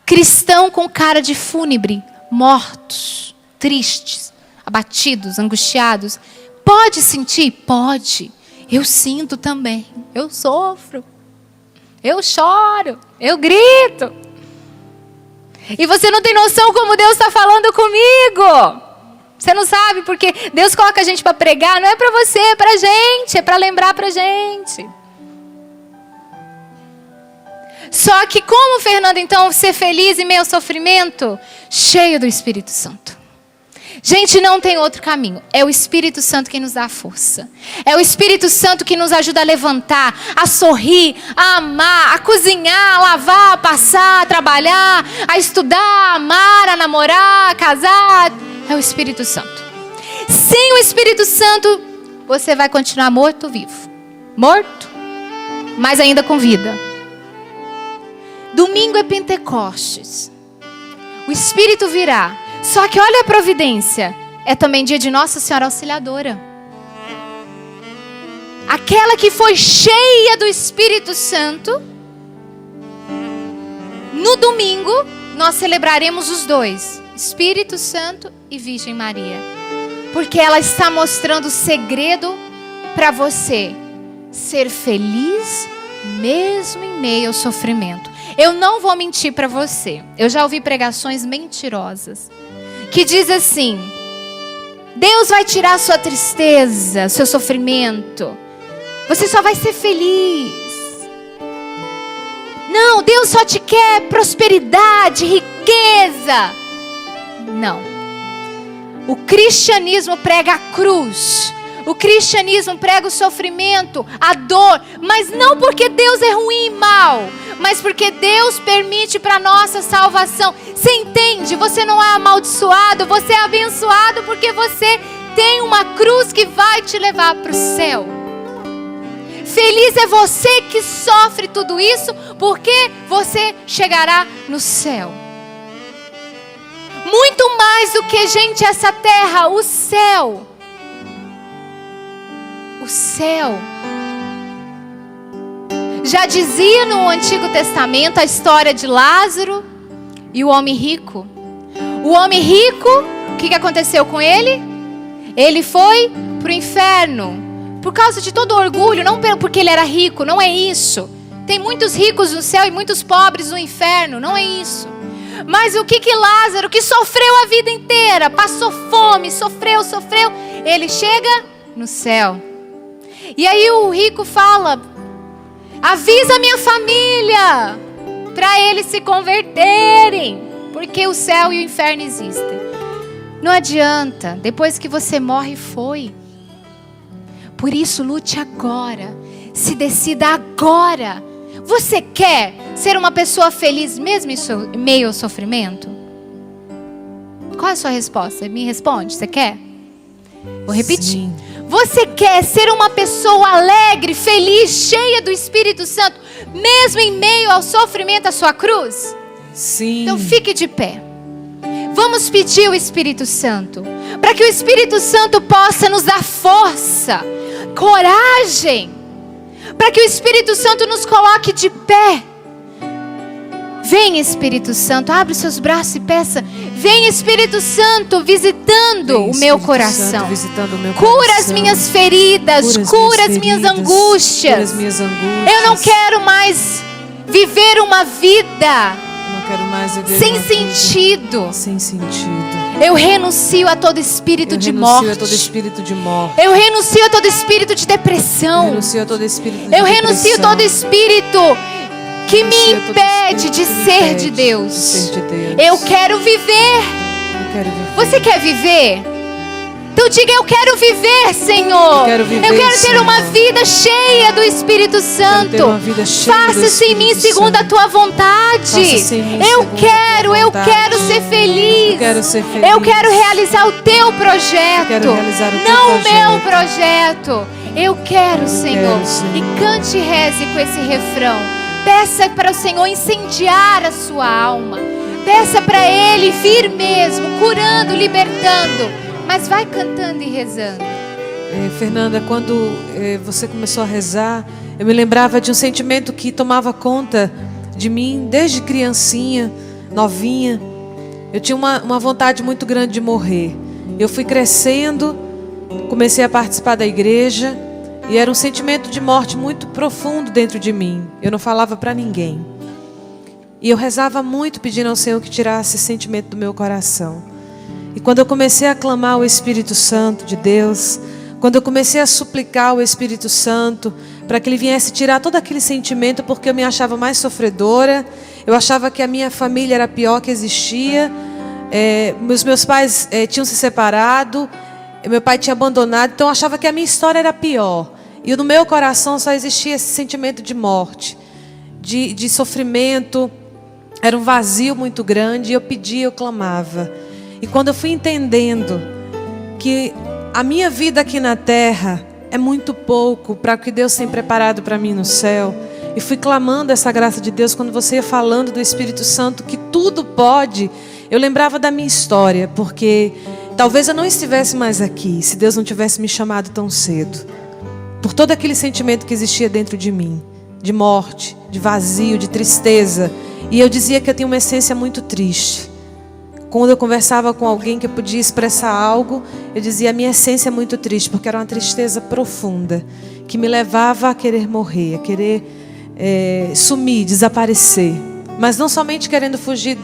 Cristão com cara de fúnebre, mortos, tristes, abatidos, angustiados. Pode sentir? Pode. Eu sinto também, eu sofro, eu choro, eu grito. E você não tem noção como Deus está falando comigo. Você não sabe, porque Deus coloca a gente para pregar, não é para você, é para a gente, é para lembrar para a gente. Só que como, Fernanda, então, ser feliz em meio ao sofrimento? Cheio do Espírito Santo. Gente, não tem outro caminho. É o Espírito Santo que nos dá força. É o Espírito Santo que nos ajuda a levantar, a sorrir, a amar, a cozinhar, a lavar, a passar, a trabalhar, a estudar, a amar, a namorar, a casar. É o Espírito Santo. Sem o Espírito Santo, você vai continuar morto ou vivo? Morto, mas ainda com vida. Domingo é Pentecostes. O Espírito virá. Só que olha a providência. É também dia de Nossa Senhora Auxiliadora. Aquela que foi cheia do Espírito Santo. No domingo, nós celebraremos os dois. Espírito Santo e Virgem Maria. Porque ela está mostrando o segredo para você ser feliz mesmo em meio ao sofrimento. Eu não vou mentir para você. Eu já ouvi pregações mentirosas que diz assim: Deus vai tirar sua tristeza, seu sofrimento. Você só vai ser feliz. Não, Deus só te quer prosperidade, riqueza. Não. O cristianismo prega a cruz. O cristianismo prega o sofrimento, a dor, mas não porque Deus é ruim e mau, mas porque Deus permite para nossa salvação. Você entende? Você não é amaldiçoado, você é abençoado porque você tem uma cruz que vai te levar para o céu. Feliz é você que sofre tudo isso, porque você chegará no céu. Muito mais do que, gente, essa terra, o céu. O céu. Já dizia no Antigo Testamento a história de Lázaro e o homem rico. O homem rico, o que aconteceu com ele? Ele foi para o inferno. Por causa de todo o orgulho, não porque ele era rico, não é isso. Tem muitos ricos no céu e muitos pobres no inferno, não é isso. Mas o que Lázaro, que sofreu a vida inteira, passou fome, sofreu, ele chega no céu. E aí o rico fala: avisa a minha família para eles se converterem, porque o céu e o inferno existem. Não adianta, depois que você morre, foi. Por isso, lute agora, se decida agora. Você quer ser uma pessoa feliz mesmo em meio ao sofrimento? Qual é a sua resposta? Me responde, você quer? Vou repetir. Sim. Você quer ser uma pessoa alegre, feliz, cheia do Espírito Santo, mesmo em meio ao sofrimento, à sua cruz? Sim. Então fique de pé. Vamos pedir o Espírito Santo, para que o Espírito Santo possa nos dar força, coragem, para que o Espírito Santo nos coloque de pé. Vem, Espírito Santo, abre os seus braços e peça. Vem, Espírito Santo, visitando o meu coração. Cura as minhas feridas, cura as minhas angústias. Eu não quero mais viver uma vida sem sentido. Eu renuncio a todo espírito de morte. Eu renuncio a todo espírito de depressão. Eu renuncio a todo espírito que me impede de ser de Deus. Eu quero viver. Você quer viver? Então diga: eu quero viver, Senhor. Eu quero ter uma vida cheia do Espírito Santo. Faça-se em mim segundo a tua vontade. Eu quero ser feliz. Eu quero realizar o teu projeto, não o meu projeto. Eu quero, Senhor. E cante e reze com esse refrão. Peça para o Senhor incendiar a sua alma. Peça para Ele vir mesmo, curando, libertando. Mas vai cantando e rezando. Fernanda, quando você começou a rezar, eu me lembrava de um sentimento que tomava conta de mim desde criancinha, novinha. Eu tinha uma vontade muito grande de morrer. Eu fui crescendo, comecei a participar da igreja E era um sentimento de morte muito profundo dentro de mim. Eu não falava para ninguém. E eu rezava muito pedindo ao Senhor que tirasse esse sentimento do meu coração. E quando eu comecei a clamar o Espírito Santo de Deus, quando eu comecei a suplicar o Espírito Santo para que Ele viesse tirar todo aquele sentimento, porque eu me achava mais sofredora, eu achava que a minha família era a pior que existia, meus pais tinham se separado, meu pai tinha abandonado, então eu achava que a minha história era pior. E no meu coração só existia esse sentimento de morte, de sofrimento, era um vazio muito grande, e eu pedia, eu clamava. E quando eu fui entendendo que a minha vida aqui na terra é muito pouco para o que Deus tem preparado para mim no céu, e fui clamando essa graça de Deus, quando você ia falando do Espírito Santo, que tudo pode, eu lembrava da minha história, porque talvez eu não estivesse mais aqui, se Deus não tivesse me chamado tão cedo, por todo aquele sentimento que existia dentro de mim, de morte, de vazio, de tristeza. E eu dizia que eu tinha uma essência muito triste. Quando eu conversava com alguém que eu podia expressar algo, eu dizia: a minha essência é muito triste, porque era uma tristeza profunda, que me levava a querer morrer, a querer sumir, desaparecer. Mas não somente querendo fugir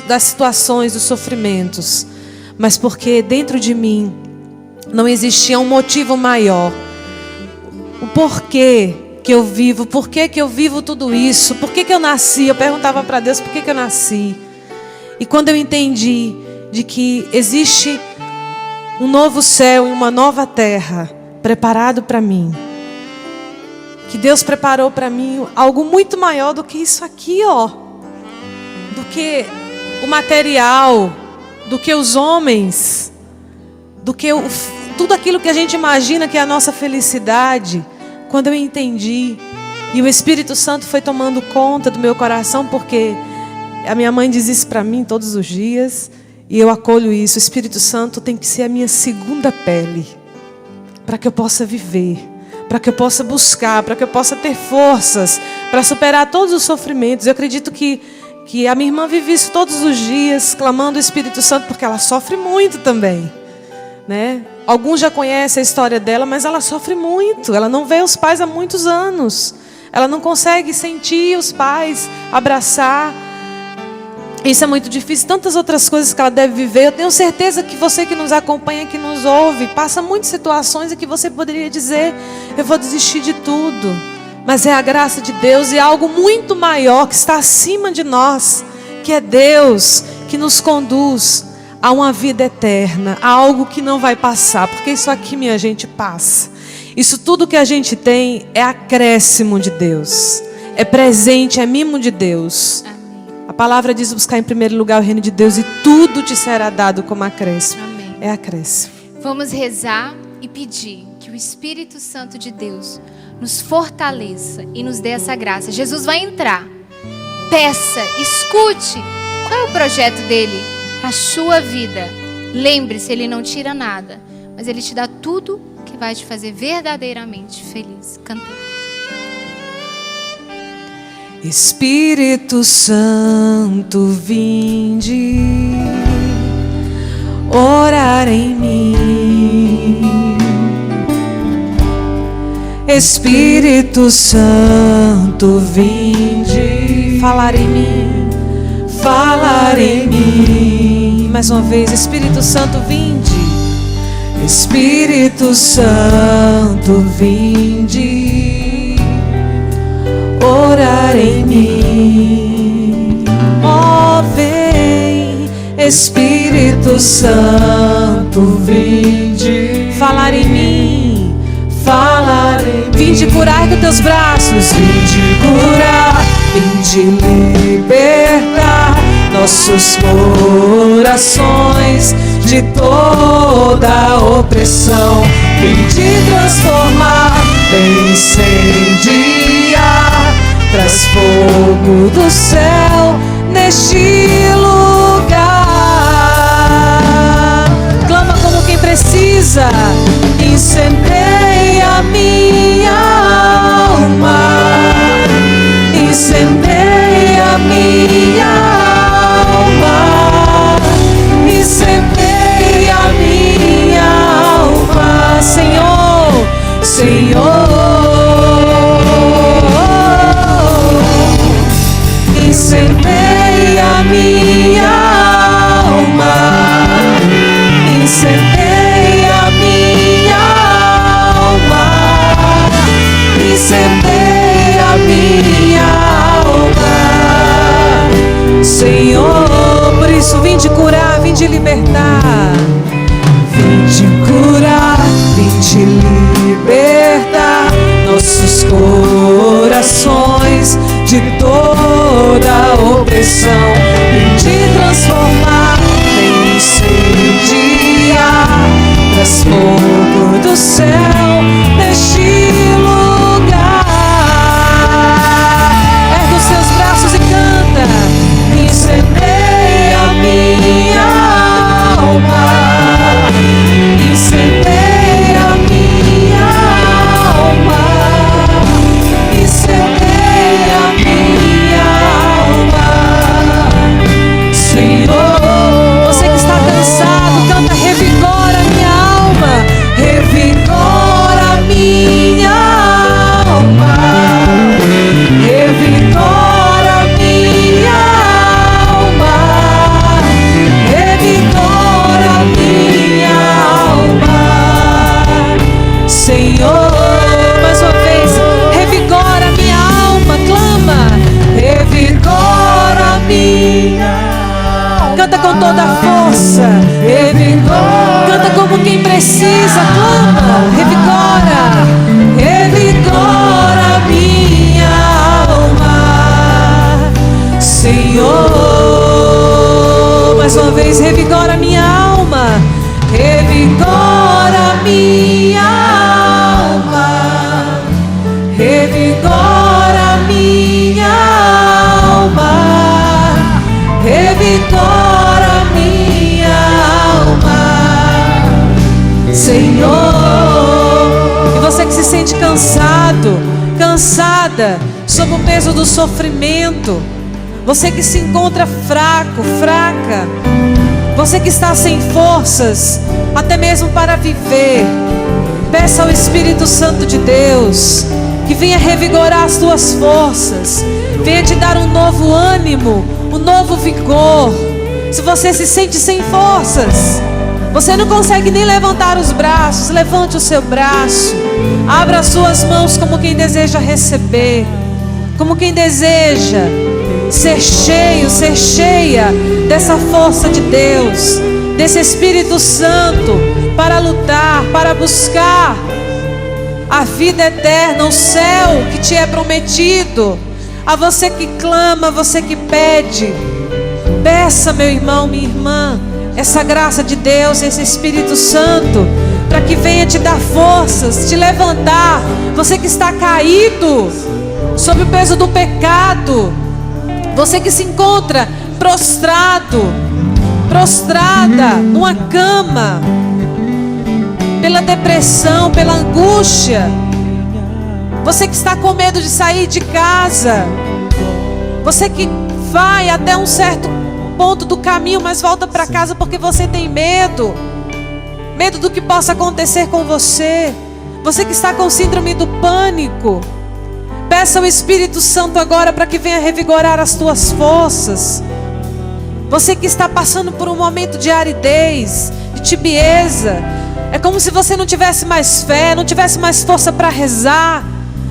das situações, dos sofrimentos, mas porque dentro de mim não existia um motivo maior. O porquê que eu vivo, por que eu vivo tudo isso, por que eu nasci? Eu perguntava para Deus por que eu nasci. E quando eu entendi de que existe um novo céu e uma nova terra preparado para mim, que Deus preparou para mim algo muito maior do que isso aqui, ó, do que o material, do que os homens, do que tudo aquilo que a gente imagina que é a nossa felicidade. Quando eu entendi, e o Espírito Santo foi tomando conta do meu coração, porque a minha mãe diz isso para mim todos os dias, e eu acolho isso. O Espírito Santo tem que ser a minha segunda pele, para que eu possa viver, para que eu possa buscar, para que eu possa ter forças para superar todos os sofrimentos. Eu acredito que a minha irmã vive isso todos os dias, clamando o Espírito Santo, porque ela sofre muito também, né? Alguns já conhecem a história dela, mas ela sofre muito. Ela não vê os pais há muitos anos. Ela não consegue sentir os pais, abraçar. Isso é muito difícil. Tantas outras coisas que ela deve viver. Eu tenho certeza que você que nos acompanha, que nos ouve, passa muitas situações em que você poderia dizer: eu vou desistir de tudo. Mas é a graça de Deus e algo muito maior que está acima de nós, que é Deus que nos conduz a uma vida eterna, a algo que não vai passar, porque isso aqui, minha gente, passa. Isso tudo que a gente tem é acréscimo de Deus, é presente, é mimo de Deus. Amém. A palavra diz: buscar em primeiro lugar o reino de Deus e tudo te será dado como acréscimo. Amém. É acréscimo. Vamos rezar e pedir que o Espírito Santo de Deus nos fortaleça e nos dê essa graça. Jesus vai entrar. Peça, escute. Qual é o projeto dele para a sua vida? Lembre-se, Ele não tira nada, mas Ele te dá tudo que vai te fazer verdadeiramente feliz. Cantemos. Espírito Santo, vinde orar em mim. Espírito Santo, vinde falar em mim, falar em mim. Mais uma vez, Espírito Santo, vinde. Espírito Santo, vinde orar em mim. Ó, vem, Espírito Santo, vinde falar em mim, falar em mim. Vinde curar com teus braços, vinde curar, vinde libertar nossos corações de toda opressão. Vinde transformar, vem incendiar, traz fogo do céu neste lugar. Clama como quem precisa, incendeia minha alma, incendeia minha alma, incendeia minha alma, Senhor, Senhor. libertar. Vim te curar, vim te libertar nossos corações de toda opressão. Vim te transformar, vem incendiar, traz fogo do céu neste lugar. Ergue os seus braços e canta. Incendeia a minha alma, incendeia a minha alma, incendeia a minha alma, Senhor. Você que está cansado, canta: revigora minha alma, revigora minha alma, revigora minha alma, revigora minha alma, Senhor. Mais uma vez, revigora minha alma, clama, revigora minha alma. Canta com toda a força, revigora. Canta como quem precisa, clama, revigora, revigora minha alma, Senhor. Mais uma vez, revigora minha alma, revigora minha alma, revigora minha alma, revigora minha alma, Senhor. E você que se sente cansado, cansada, sob o peso do sofrimento, você que se encontra fraco, fraca, você que está sem forças, até mesmo para viver, peça ao Espírito Santo de Deus que venha revigorar as tuas forças, venha te dar um novo ânimo, um novo vigor. Se você se sente sem forças, você não consegue nem levantar os braços, levante o seu braço, abra as suas mãos como quem deseja receber, como quem deseja ser cheio, ser cheia dessa força de Deus, desse Espírito Santo, para lutar, para buscar a vida eterna, o céu que te é prometido. A você que clama, a você que pede, peça, meu irmão, minha irmã, essa graça de Deus, esse Espírito Santo, para que venha te dar forças, te levantar. Você que está caído sob o peso do pecado, você que se encontra prostrado, prostrada numa cama, pela depressão, pela angústia, você que está com medo de sair de casa, você que vai até um certo ponto do caminho, mas volta para casa porque você tem medo, medo do que possa acontecer com você, você que está com síndrome do pânico, peça ao Espírito Santo agora para que venha revigorar as tuas forças. Você que está passando por um momento de aridez, de tibieza, é como se você não tivesse mais fé, não tivesse mais força para rezar,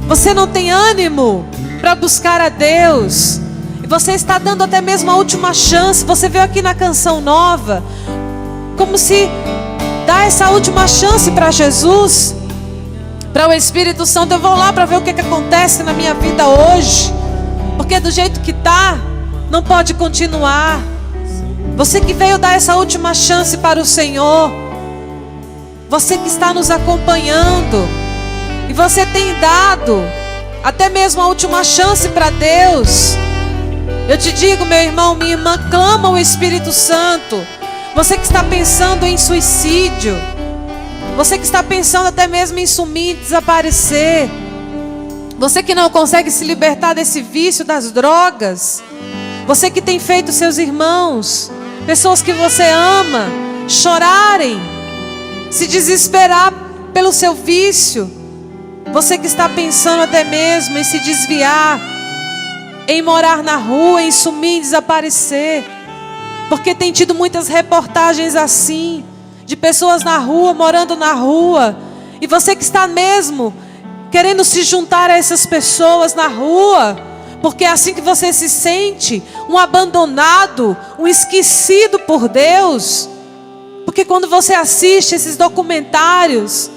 você não tem ânimo para buscar a Deus, e você está dando até mesmo a última chance. Você veio aqui na Canção Nova como se dá essa última chance para Jesus, para o Espírito Santo. Eu vou lá para ver o que acontece na minha vida hoje, porque do jeito que está, não pode continuar. Você que veio dar essa última chance para o Senhor, você que está nos acompanhando, e você tem dado até mesmo a última chance para Deus, eu te digo, meu irmão, minha irmã, clama o Espírito Santo. Você que está pensando em suicídio, você que está pensando até mesmo em sumir, desaparecer, você que não consegue se libertar desse vício das drogas, você que tem feito seus irmãos, pessoas que você ama, chorarem, se desesperar pelo seu vício, você que está pensando até mesmo em se desviar, em morar na rua, em sumir, desaparecer, porque tem tido muitas reportagens assim, de pessoas na rua, morando na rua, e você que está mesmo querendo se juntar a essas pessoas na rua, porque é assim que você se sente, um abandonado, um esquecido por Deus. Porque quando você assiste esses documentários,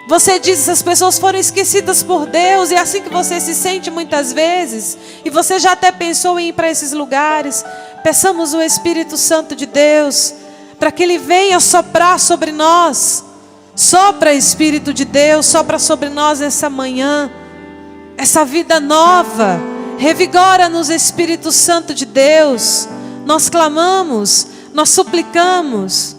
você diz, essas pessoas foram esquecidas por Deus. E é assim que você se sente muitas vezes. E você já até pensou em ir para esses lugares. Peçamos o Espírito Santo de Deus, para que Ele venha soprar sobre nós. Sopra, Espírito de Deus, sopra sobre nós essa manhã, essa vida nova. Revigora-nos, Espírito Santo de Deus. Nós clamamos, nós suplicamos.